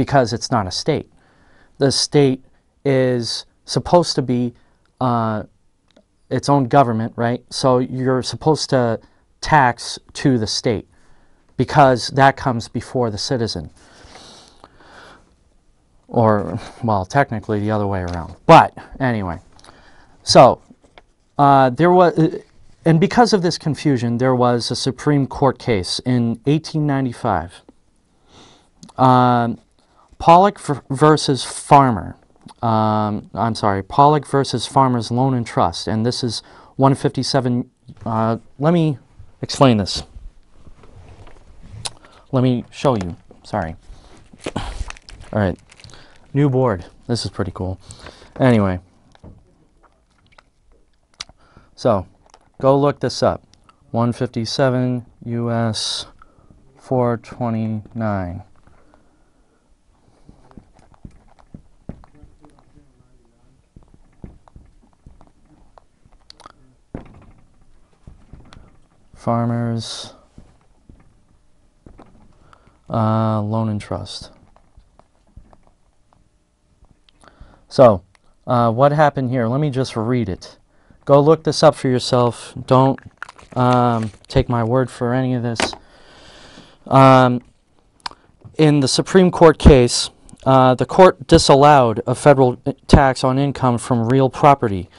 because it's not a state. The state is supposed to be its own government, right? So you're supposed to tax to the state because that comes before the citizen. Or, well, technically the other way around. But anyway, so there was, and because of this confusion, there was a Supreme Court case in 1895. Pollock versus Farmer. I'm sorry, Pollock versus Farmers Loan and Trust, and this is 157. Let me explain this. Let me show you. Sorry. All right. New board. This is pretty cool. Anyway. So, go look this up. 157 U.S. 429. Farmers Loan and Trust. So, what happened here? Let me just read it. Go look this up for yourself. Don't take my word for any of this. In the Supreme Court case, the court disallowed a federal tax on income from real property.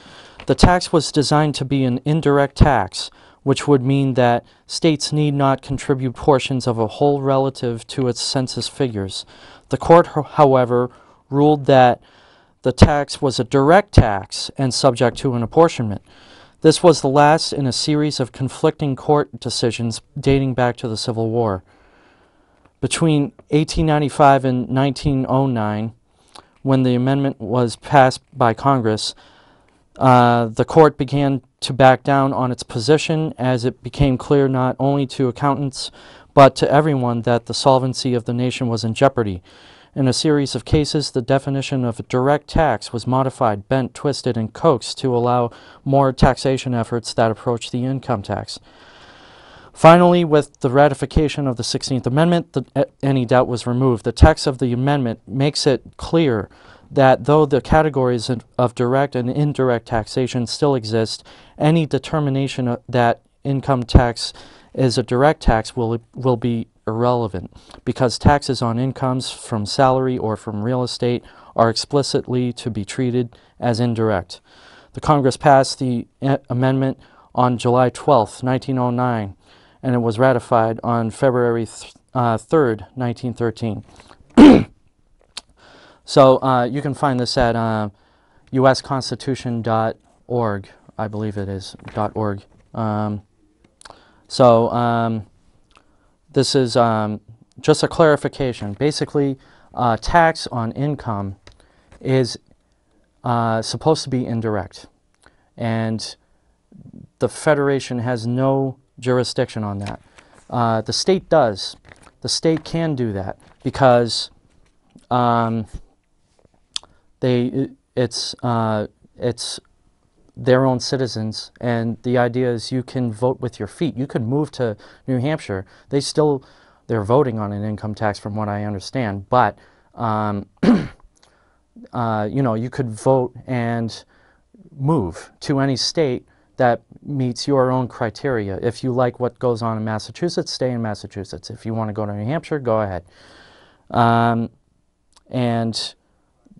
The tax was designed to be an indirect tax, which would mean that states need not contribute portions of a whole relative to its census figures. The court, however, ruled that the tax was a direct tax and subject to an apportionment. This was the last in a series of conflicting court decisions dating back to the Civil War. Between 1895 and 1909, when the amendment was passed by Congress, the court began to back down on its position as it became clear not only to accountants but to everyone that the solvency of the nation was in jeopardy. In a series of cases, the definition of a direct tax was modified, bent, twisted, and coaxed to allow more taxation efforts that approach the income tax. Finally, with the ratification of the 16th Amendment, any doubt was removed. The text of the amendment makes it clear that though the categories of direct and indirect taxation still exist, any determination that income tax is a direct tax will be irrelevant, because taxes on incomes from salary or from real estate are explicitly to be treated as indirect. The Congress passed the amendment on July 12, 1909, and it was ratified on February 3rd, 1913. So you can find this at usconstitution.org, I believe it is, .org. This is just a clarification. Basically, tax on income is supposed to be indirect, and the Federation has no jurisdiction on that. The state does. The state can do that because it's their own citizens, and the idea is you can vote with your feet. You could move to New Hampshire. They're voting on an income tax from what I understand, but you know, you could vote and move to any state that meets your own criteria. If you like what goes on in Massachusetts, stay in Massachusetts. If you want to go to New Hampshire, go ahead. And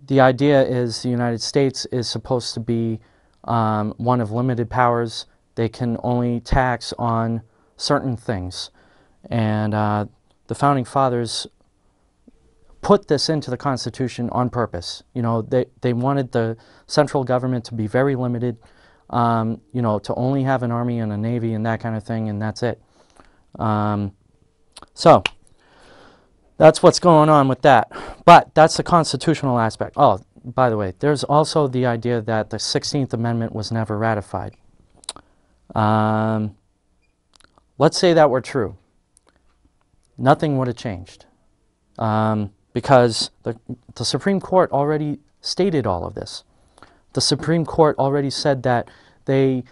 the idea is the United States is supposed to be one of limited powers. They can only tax on certain things. And the Founding Fathers put this into the Constitution on purpose. You know, they wanted the central government to be very limited, you know, to only have an army and a navy and that kind of thing, and that's it. So that's what's going on with that. But that's the constitutional aspect. Oh, by the way, there's also the idea that the 16th Amendment was never ratified. Let's say that were true. Nothing would have changed. Because the Supreme Court already stated all of this. The Supreme Court already said that they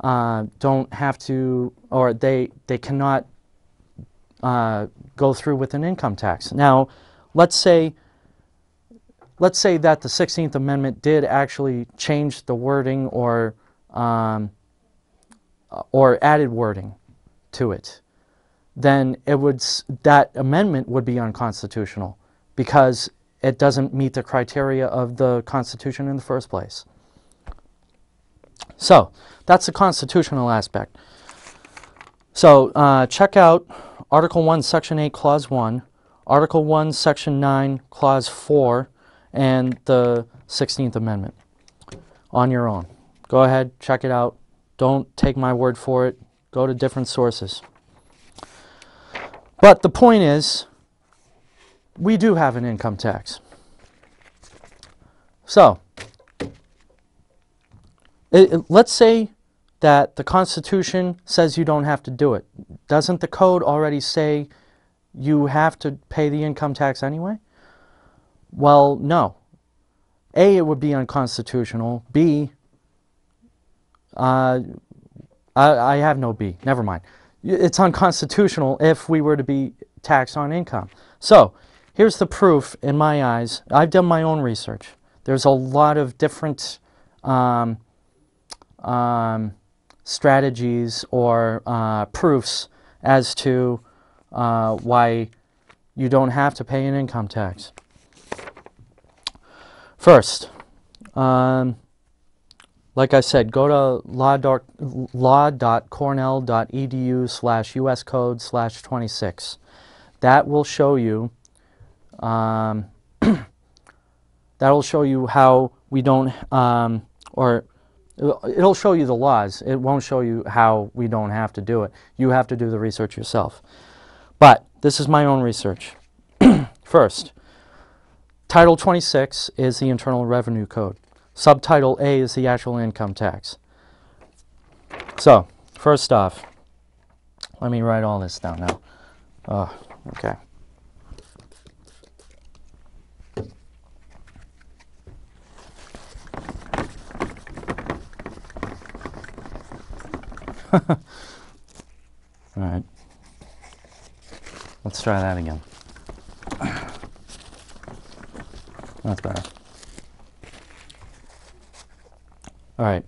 don't have to, or they cannot go through with an income tax. Now, let's say let's say that the 16th Amendment did actually change the wording or added wording to it, then that amendment would be unconstitutional because it doesn't meet the criteria of the Constitution in the first place. So that's the constitutional aspect. So check out Article 1, Section 8, Clause 1, Article 1, Section 9, Clause 4, and the 16th Amendment on your own. Go ahead, check it out. Don't take my word for it. Go to different sources. But the point is, we do have an income tax. So, let's say that the Constitution says you don't have to do it. Doesn't the code already say you have to pay the income tax anyway? Well, no. A, it would be unconstitutional. B, I have no B. Never mind. It's unconstitutional if we were to be taxed on income. So, here's the proof in my eyes. I've done my own research. There's a lot of different strategies or proofs as to why you don't have to pay an income tax. First, like I said, go to law.cornell.edu/US code/26. That will show you how we don't, or it'll show you the laws. It won't show you how we don't have to do it. You have to do the research yourself. But this is my own research. First, Title 26 is the Internal Revenue Code. Subtitle A is the actual income tax. So, first off, let me write all this down now. Oh, okay. All right. Let's try that again. That's better. All right.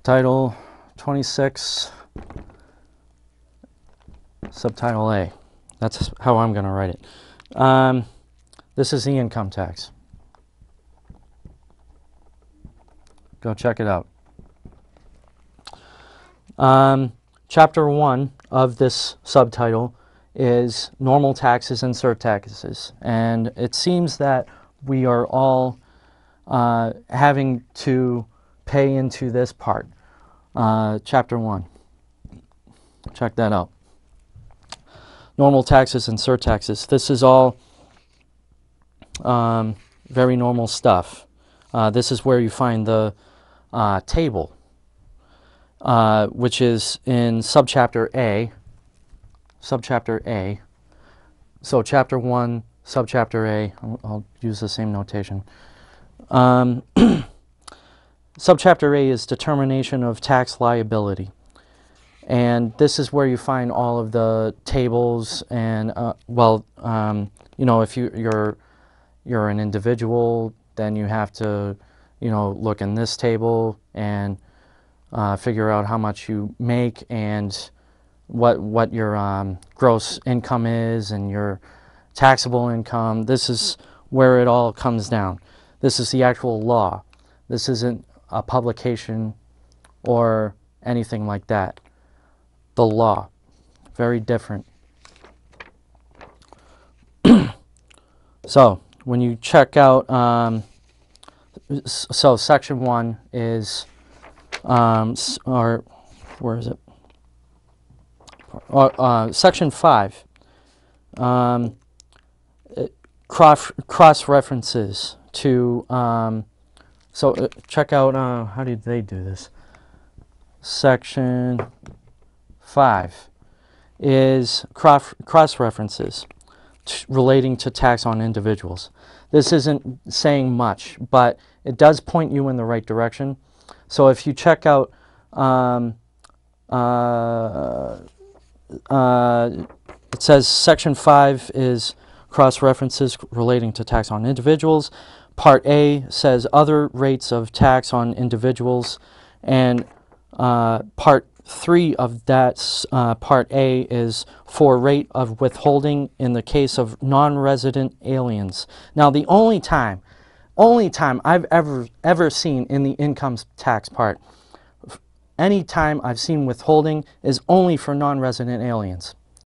Title 26, Subtitle A. That's how I'm going to write it. This is the income tax. Go check it out. Chapter 1 of this subtitle is normal taxes and surtaxes. And it seems that we are all having to pay into this part. Chapter 1. Check that out. Normal taxes and surtaxes. This is all very normal stuff. This is where you find the table, which is in subchapter A. Subchapter A. So chapter 1, subchapter A. I'll use the same notation. Subchapter A is determination of tax liability. And this is where you find all of the tables and, you know, if you're an individual, then you have to, you know, look in this table and figure out how much you make and what your gross income is and your taxable income. This is where it all comes down. This is the actual law. This isn't a publication or anything like that. The law. Very different. So, when you check out, so section 1 is, or where is it? Section 5, cross references to, check out, how did they do this? Section 5 is cross references relating to tax on individuals. This isn't saying much, but it does point you in the right direction. So if you check out It says Section 5 is cross-references relating to tax on individuals. Part A says other rates of tax on individuals, and Part 3 of that, Part A, is for rate of withholding in the case of non-resident aliens. Now, the only time I've ever seen in the income tax part, any time I've seen withholding is only for non-resident aliens.